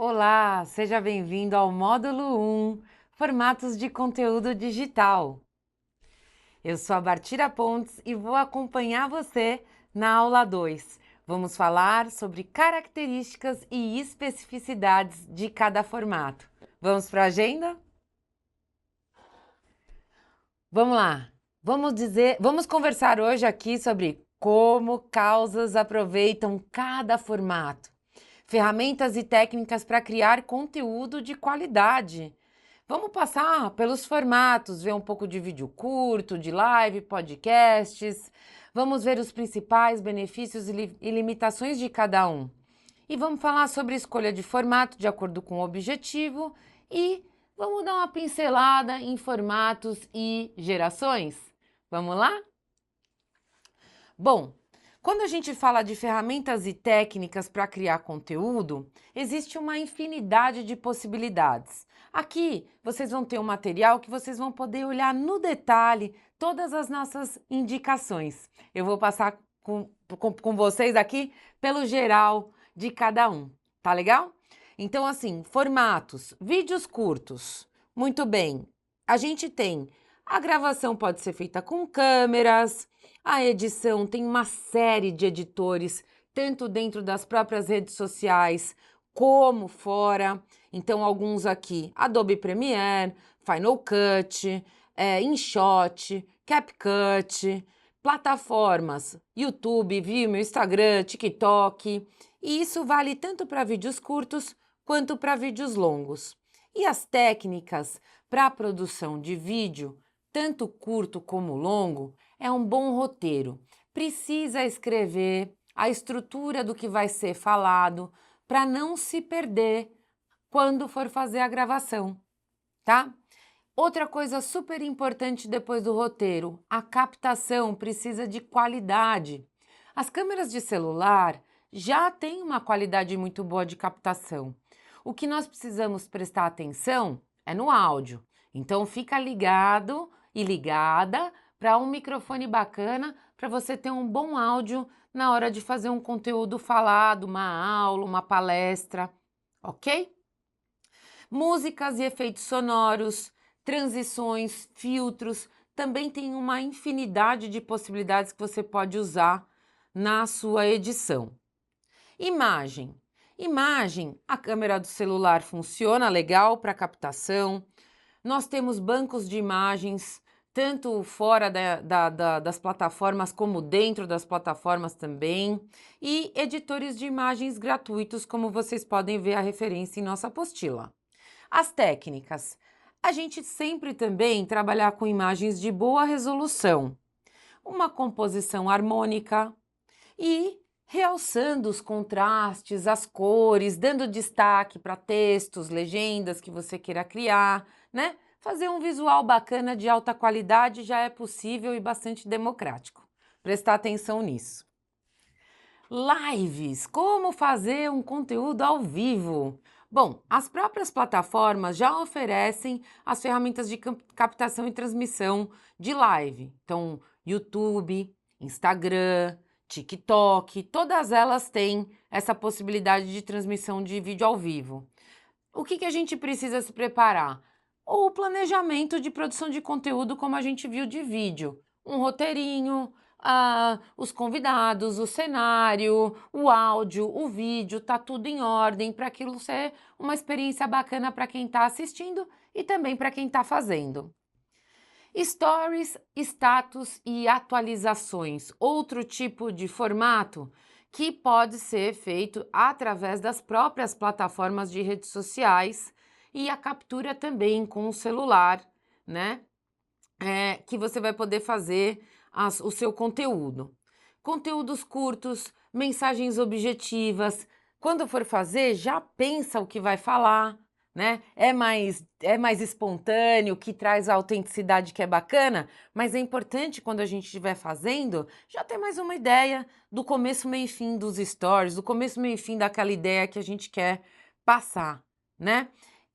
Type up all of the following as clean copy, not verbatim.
Olá, seja bem-vindo ao módulo 1, Formatos de Conteúdo Digital. Eu sou a Bartira Pontes e vou acompanhar você na aula 2. Vamos falar sobre características e especificidades de cada formato. Vamos para a agenda? Vamos lá. Vamos conversar hoje aqui sobre como causas aproveitam cada formato. Ferramentas e técnicas para criar conteúdo de qualidade. Vamos passar pelos formatos, ver um pouco de vídeo curto, de live, podcasts. Vamos ver os principais benefícios e limitações de cada um. E vamos falar sobre escolha de formato de acordo com o objetivo e vamos dar uma pincelada em formatos e gerações. Vamos lá? Bom, quando a gente fala de ferramentas e técnicas para criar conteúdo, existe uma infinidade de possibilidades. Aqui vocês vão ter um material que vocês vão poder olhar no detalhe todas as nossas indicações. Eu vou passar com vocês aqui pelo geral de cada um, tá legal? Então, assim, formatos, vídeos curtos. Muito bem, a gente tem a gravação pode ser feita com câmeras, a edição tem uma série de editores, tanto dentro das próprias redes sociais como fora. Então, alguns aqui: Adobe Premiere, Final Cut, InShot, CapCut, plataformas YouTube, Vimeo, Instagram, TikTok. E isso vale tanto para vídeos curtos quanto para vídeos longos. E as técnicas para a produção de vídeo, tanto curto como longo, é um bom roteiro. Precisa escrever a estrutura do que vai ser falado para não se perder quando for fazer a gravação, tá? Outra coisa super importante depois do roteiro, a captação precisa de qualidade. As câmeras de celular já têm uma qualidade muito boa de captação. O que nós precisamos prestar atenção é no áudio. Então fica ligado e ligada para um microfone bacana para você ter um bom áudio na hora de fazer um conteúdo falado, uma aula, uma palestra, ok? Músicas e efeitos sonoros, transições, filtros, também tem uma infinidade de possibilidades que você pode usar na sua edição. Imagem. Imagem, a câmera do celular funciona legal para captação. Nós temos bancos de imagens, tanto fora das plataformas como dentro das plataformas também. E editores de imagens gratuitos, como vocês podem ver a referência em nossa apostila. As técnicas. A gente sempre também trabalhar com imagens de boa resolução, uma composição harmônica e realçando os contrastes, as cores, dando destaque para textos, legendas que você queira criar, né? Fazer um visual bacana de alta qualidade já é possível e bastante democrático. Prestar atenção nisso. Lives, como fazer um conteúdo ao vivo? Bom, as próprias plataformas já oferecem as ferramentas de captação e transmissão de live. Então, YouTube, Instagram, TikTok, todas elas têm essa possibilidade de transmissão de vídeo ao vivo. O que a gente precisa se preparar? O planejamento de produção de conteúdo, como a gente viu de vídeo. Um roteirinho, os convidados, o cenário, o áudio, o vídeo, tá tudo em ordem para aquilo ser uma experiência bacana para quem está assistindo e também para quem está fazendo. Stories, status e atualizações, outro tipo de formato que pode ser feito através das próprias plataformas de redes sociais e a captura também com o celular, né? Que você vai poder fazer o seu conteúdo. Conteúdos curtos, mensagens objetivas. Quando for fazer, já pensa o que vai falar, né? É mais espontâneo, que traz a autenticidade que é bacana, mas é importante quando a gente estiver fazendo, já ter mais uma ideia do começo, meio e fim dos stories, do começo, meio e fim daquela ideia que a gente quer passar, né?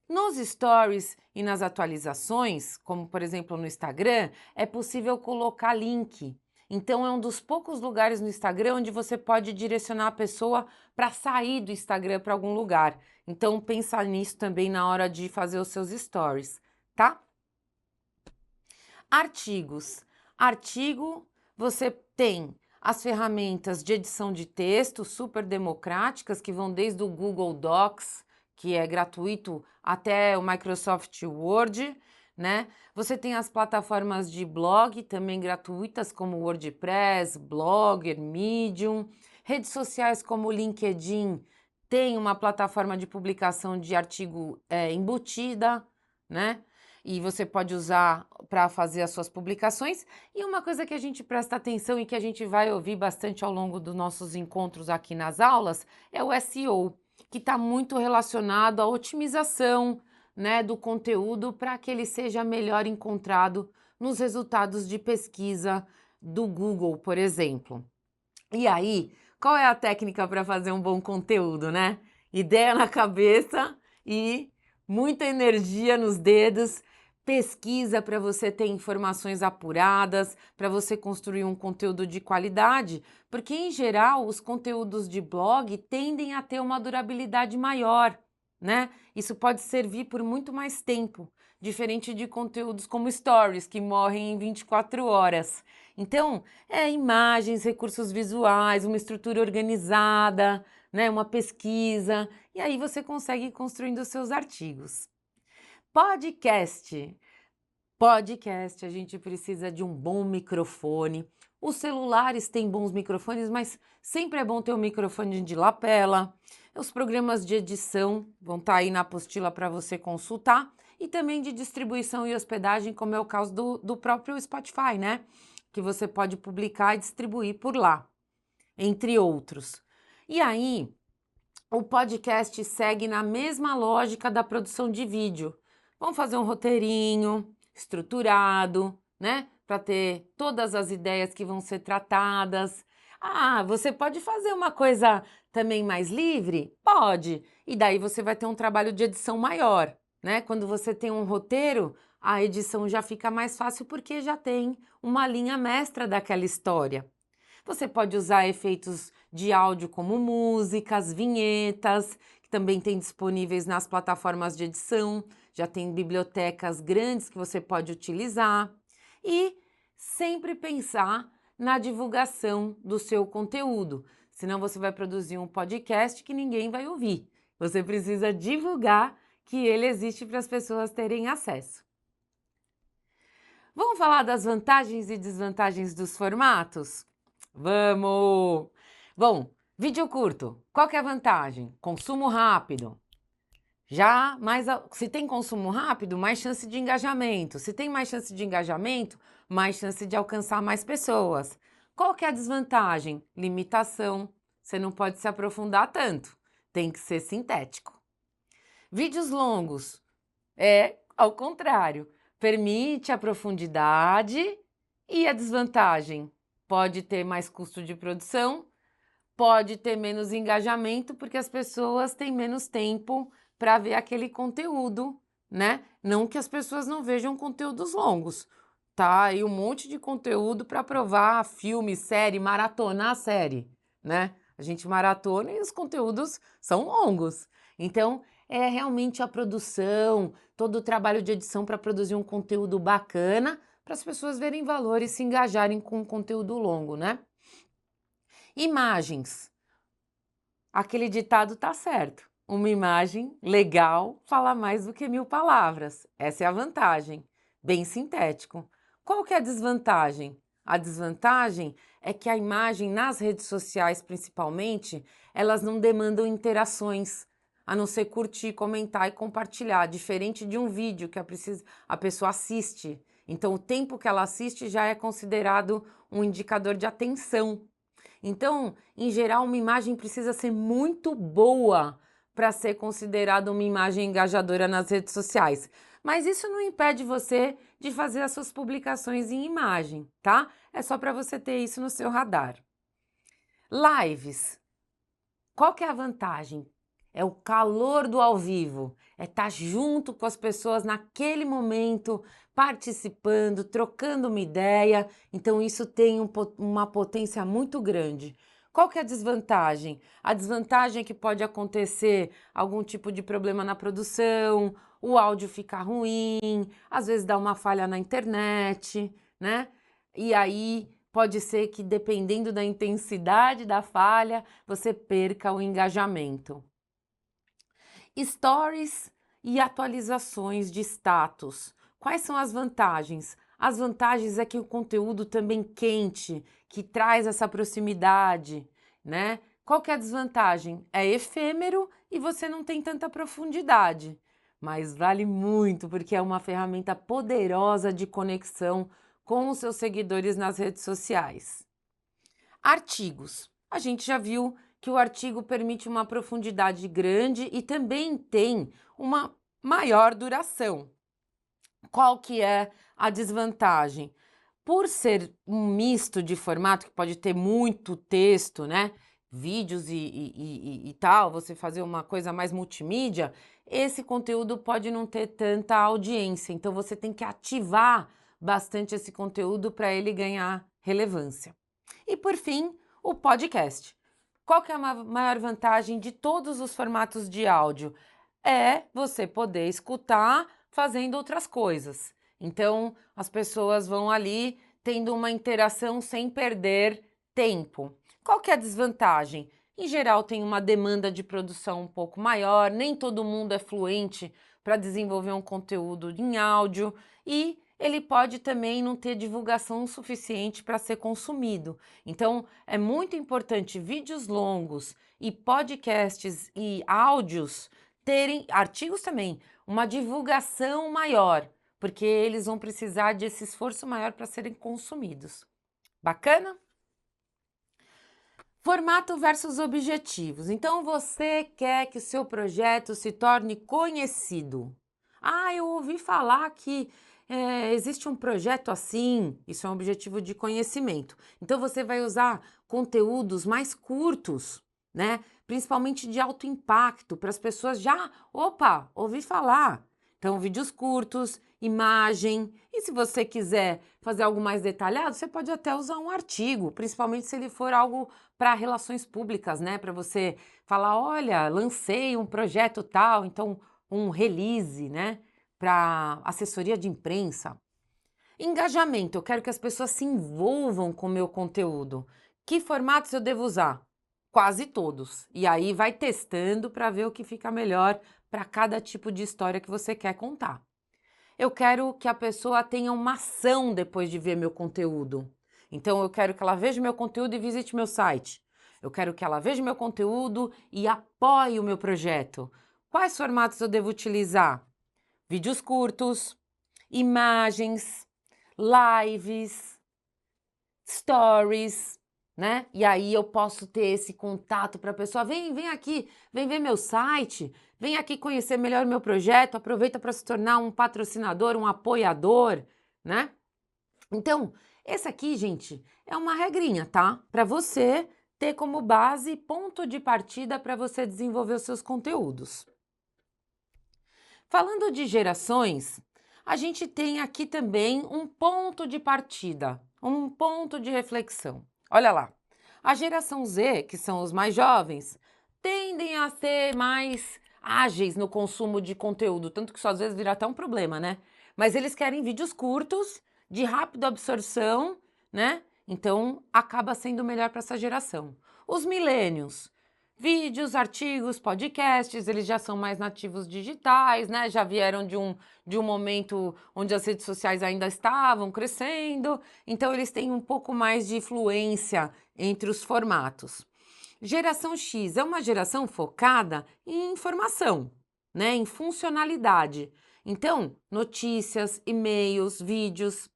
Nos stories e nas atualizações, como por exemplo no Instagram, é possível colocar link. Então é um dos poucos lugares no Instagram onde você pode direcionar a pessoa para sair do Instagram para algum lugar. Então pensa nisso também na hora de fazer os seus stories, tá? Artigos. Artigo, você tem as ferramentas de edição de texto super democráticas que vão desde o Google Docs, que é gratuito, até o Microsoft Word, né? Você tem as plataformas de blog também gratuitas, como WordPress, Blogger, Medium, redes sociais como o LinkedIn, tem uma plataforma de publicação de artigo embutida, né? E você pode usar para fazer as suas publicações. E uma coisa que a gente presta atenção e que a gente vai ouvir bastante ao longo dos nossos encontros aqui nas aulas é o SEO, que está muito relacionado à otimização, né, do conteúdo para que ele seja melhor encontrado nos resultados de pesquisa do Google, por exemplo. E aí, qual é a técnica para fazer um bom conteúdo, né? Ideia na cabeça e muita energia nos dedos, pesquisa para você ter informações apuradas, para você construir um conteúdo de qualidade, porque em geral os conteúdos de blog tendem a ter uma durabilidade maior, né? Isso pode servir por muito mais tempo, diferente de conteúdos como stories, que morrem em 24 horas. Então, imagens, recursos visuais, uma estrutura organizada, né, uma pesquisa, e aí você consegue ir construindo os seus artigos. Podcast. Podcast, a gente precisa de um bom microfone. Os celulares têm bons microfones, mas sempre é bom ter um microfone de lapela. Os programas de edição vão estar aí na apostila para você consultar. E também de distribuição e hospedagem, como é o caso do próprio Spotify, né? Que você pode publicar e distribuir por lá, entre outros. E aí, o podcast segue na mesma lógica da produção de vídeo. Vamos fazer um roteirinho estruturado, né? Para ter todas as ideias que vão ser tratadas. Ah, você pode fazer uma coisa também mais livre? Pode. E daí você vai ter um trabalho de edição maior, né? Quando você tem um roteiro, a edição já fica mais fácil porque já tem uma linha mestra daquela história. Você pode usar efeitos de áudio como músicas, vinhetas, que também tem disponíveis nas plataformas de edição, já tem bibliotecas grandes que você pode utilizar. E sempre pensar na divulgação do seu conteúdo, senão você vai produzir um podcast que ninguém vai ouvir. Você precisa divulgar que ele existe para as pessoas terem acesso. Vamos falar das vantagens e desvantagens dos formatos? Vamos! Bom, vídeo curto, qual que é a vantagem? Consumo rápido. Se tem consumo rápido, mais chance de engajamento. Se tem mais chance de engajamento, mais chance de alcançar mais pessoas. Qual que é a desvantagem? Limitação. Você não pode se aprofundar tanto. Tem que ser sintético. Vídeos longos é ao contrário. Permite a profundidade e a desvantagem. Pode ter mais custo de produção, pode ter menos engajamento, porque as pessoas têm menos tempo para ver aquele conteúdo, né? Não que as pessoas não vejam conteúdos longos, tá? Aí um monte de conteúdo para provar filme, série, maratonar a série, né? A gente maratona e os conteúdos são longos. Então, é realmente a produção, todo o trabalho de edição para produzir um conteúdo bacana, para as pessoas verem valor e se engajarem com um conteúdo longo, né? Imagens. Aquele ditado tá certo. Uma imagem legal fala mais do que 1000 palavras. Essa é a vantagem. Bem sintético. Qual que é a desvantagem? A desvantagem é que a imagem nas redes sociais, principalmente, elas não demandam interações, a não ser curtir, comentar e compartilhar, diferente de um vídeo que a pessoa assiste. Então, o tempo que ela assiste já é considerado um indicador de atenção. Então, em geral, uma imagem precisa ser muito boa para ser considerada uma imagem engajadora nas redes sociais. Mas isso não impede você de fazer as suas publicações em imagem, tá? É só para você ter isso no seu radar. Lives. Qual que é a vantagem? é o calor do ao vivo, é estar junto com as pessoas naquele momento, participando, trocando uma ideia. Então isso tem uma potência muito grande. Qual que é a desvantagem? A desvantagem é que pode acontecer algum tipo de problema na produção, o áudio ficar ruim, às vezes dá uma falha na internet, né? E aí pode ser que, dependendo da intensidade da falha, você perca o engajamento. Stories e atualizações de status. Quais são as vantagens? As vantagens é que o conteúdo também quente, que traz essa proximidade, né? Qual que é a desvantagem? É efêmero e você não tem tanta profundidade, mas vale muito porque é uma ferramenta poderosa de conexão com os seus seguidores nas redes sociais. Artigos. A gente já viu que o artigo permite uma profundidade grande e também tem uma maior duração. Qual que é a desvantagem? Por ser um misto de formato que pode ter muito texto, né? Vídeos e tal, você fazer uma coisa mais multimídia, esse conteúdo pode não ter tanta audiência. Então você tem que ativar bastante esse conteúdo para ele ganhar relevância. E por fim, o podcast. Qual que é a maior vantagem de todos os formatos de áudio? É você poder escutar fazendo outras coisas. Então, as pessoas vão ali tendo uma interação sem perder tempo. Qual que é a desvantagem? Em geral, tem uma demanda de produção um pouco maior, nem todo mundo é fluente para desenvolver um conteúdo em áudio e ele pode também não ter divulgação suficiente para ser consumido. Então, é muito importante vídeos longos e podcasts e áudios terem, artigos também, uma divulgação maior, porque eles vão precisar desse esforço maior para serem consumidos. Bacana? Formato versus objetivos. Então, você quer que o seu projeto se torne conhecido. Ah, eu ouvi falar que existe um projeto assim, isso é um objetivo de conhecimento. Então, você vai usar conteúdos mais curtos, né? Principalmente de alto impacto, para as pessoas já, opa, ouvi falar. Então, vídeos curtos, imagem. E se você quiser fazer algo mais detalhado, você pode até usar um artigo, principalmente se ele for algo para relações públicas, né? Para você falar, olha, lancei um projeto tal, então um release, né? Para assessoria de imprensa. Engajamento, eu quero que as pessoas se envolvam com o meu conteúdo. Que formatos eu devo usar? Quase todos. E aí vai testando para ver o que fica melhor para cada tipo de história que você quer contar. Eu quero que a pessoa tenha uma ação depois de ver meu conteúdo. Então, eu quero que ela veja meu conteúdo e visite meu site. Eu quero que ela veja meu conteúdo e apoie o meu projeto. Quais formatos eu devo utilizar? Vídeos curtos, imagens, lives, stories, né? E aí eu posso ter esse contato para a pessoa, vem aqui, vem ver meu site, vem aqui conhecer melhor o meu projeto, aproveita para se tornar um patrocinador, um apoiador, né? Então, esse aqui, gente, é uma regrinha, tá? Para você ter como base ponto de partida para você desenvolver os seus conteúdos. Falando de gerações, a gente tem aqui também um ponto de partida, um ponto de reflexão. Olha lá, a geração Z, que são os mais jovens, tendem a ser mais ágeis no consumo de conteúdo, tanto que isso às vezes vira até um problema, né? Mas eles querem vídeos curtos, de rápida absorção, né? Então acaba sendo melhor para essa geração. Os millennials, vídeos, artigos, podcasts, eles já são mais nativos digitais, né? Já vieram de um momento onde as redes sociais ainda estavam crescendo, então eles têm um pouco mais de fluência entre os formatos. Geração X é uma geração focada em informação, né? Em funcionalidade. Então, notícias, e-mails, vídeos.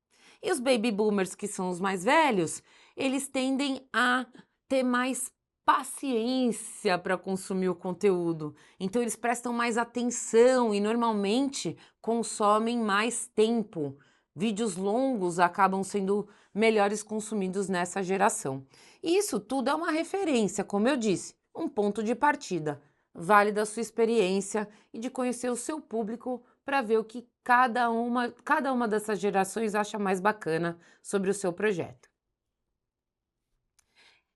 E os baby boomers, que são os mais velhos, eles tendem a ter mais paciência para consumir o conteúdo. Então, eles prestam mais atenção e normalmente consomem mais tempo. Vídeos longos acabam sendo melhores consumidos nessa geração. E isso tudo é uma referência, como eu disse, um ponto de partida. vale da sua experiência e de conhecer o seu público para ver o que cada uma dessas gerações acha mais bacana sobre o seu projeto.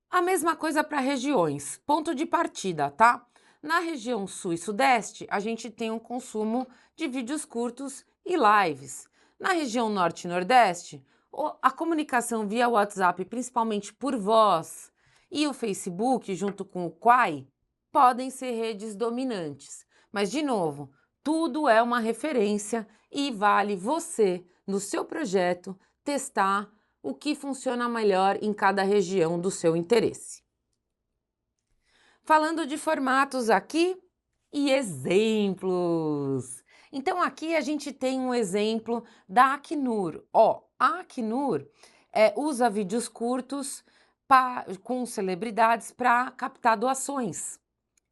A mesma coisa para regiões, ponto de partida, tá? Na região sul e sudeste, a gente tem um consumo de vídeos curtos e lives. Na região norte e nordeste, a comunicação via WhatsApp, principalmente por voz, e o Facebook, junto com o Quai, podem ser redes dominantes. Mas, de novo, tudo é uma referência e vale você, no seu projeto, testar o que funciona melhor em cada região do seu interesse. Falando de formatos aqui e exemplos. Então aqui a gente tem um exemplo da Acnur. A Acnur usa vídeos curtos com celebridades para captar doações.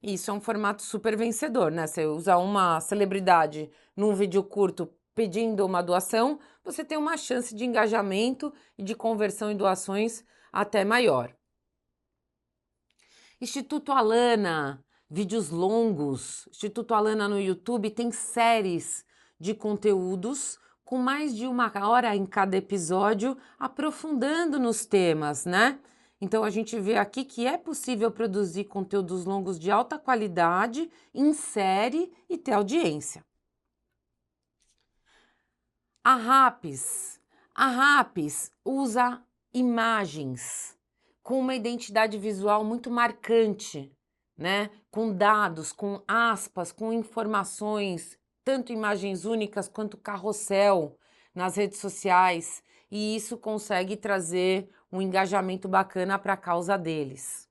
Isso é um formato super vencedor, né? Você usa uma celebridade num vídeo curto pedindo uma doação, você tem uma chance de engajamento e de conversão em doações até maior. Instituto Alana, vídeos longos. Instituto Alana no YouTube tem séries de conteúdos com mais de 1 hora em cada episódio, aprofundando nos temas, né? Então a gente vê aqui que é possível produzir conteúdos longos de alta qualidade em série e ter audiência. A Rapis usa imagens com uma identidade visual muito marcante, né? Com dados, com aspas, com informações, tanto imagens únicas quanto carrossel nas redes sociais, e isso consegue trazer um engajamento bacana para a causa deles.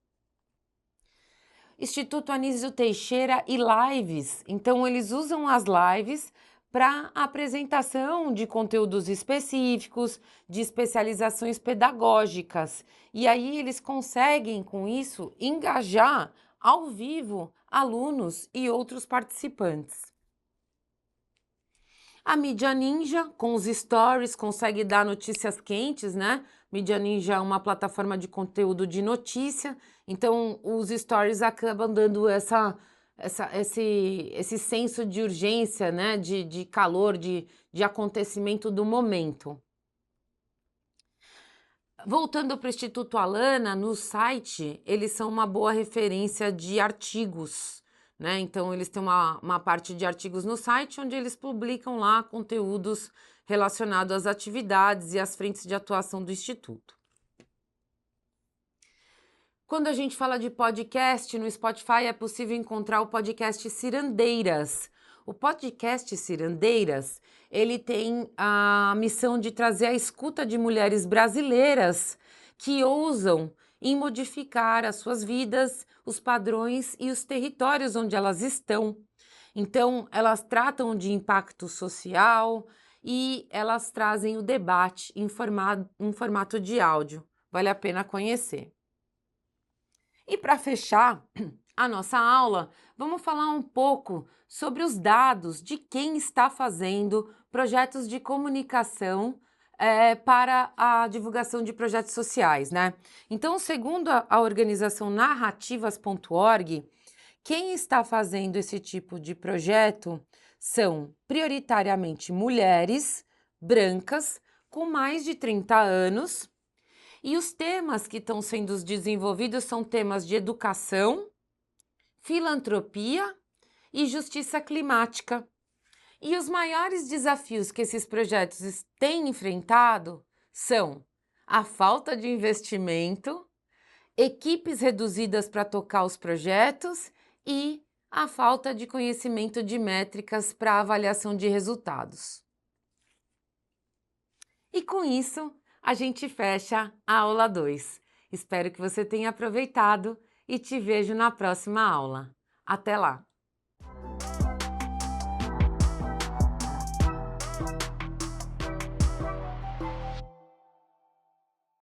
Instituto Anísio Teixeira e lives. Então, eles usam as lives para apresentação de conteúdos específicos, de especializações pedagógicas. E aí eles conseguem, com isso, engajar ao vivo alunos e outros participantes. A Mídia Ninja, com os stories, consegue dar notícias quentes, né? Mídia Ninja é uma plataforma de conteúdo de notícia, então os stories acabam dando esse senso de urgência, né? De calor, de acontecimento do momento. Voltando para o Instituto Alana, no site, eles são uma boa referência de artigos, né? Então, eles têm uma parte de artigos no site, onde eles publicam lá conteúdos relacionados às atividades e às frentes de atuação do Instituto. Quando a gente fala de podcast, no Spotify é possível encontrar o podcast Cirandeiras. O podcast Cirandeiras, ele tem a missão de trazer a escuta de mulheres brasileiras que ousam em modificar as suas vidas, os padrões e os territórios onde elas estão. Então, elas tratam de impacto social e elas trazem o debate em formato de áudio. Vale a pena conhecer. E para fechar a nossa aula, vamos falar um pouco sobre os dados de quem está fazendo projetos de comunicação para a divulgação de projetos sociais, né? Então, segundo a organização narrativas.org, quem está fazendo esse tipo de projeto são prioritariamente mulheres brancas com mais de 30 anos. E os temas que estão sendo desenvolvidos são temas de educação, filantropia e justiça climática. E os maiores desafios que esses projetos têm enfrentado são a falta de investimento, equipes reduzidas para tocar os projetos e a falta de conhecimento de métricas para avaliação de resultados. E com isso, a gente fecha a aula 2. Espero que você tenha aproveitado e te vejo na próxima aula. Até lá!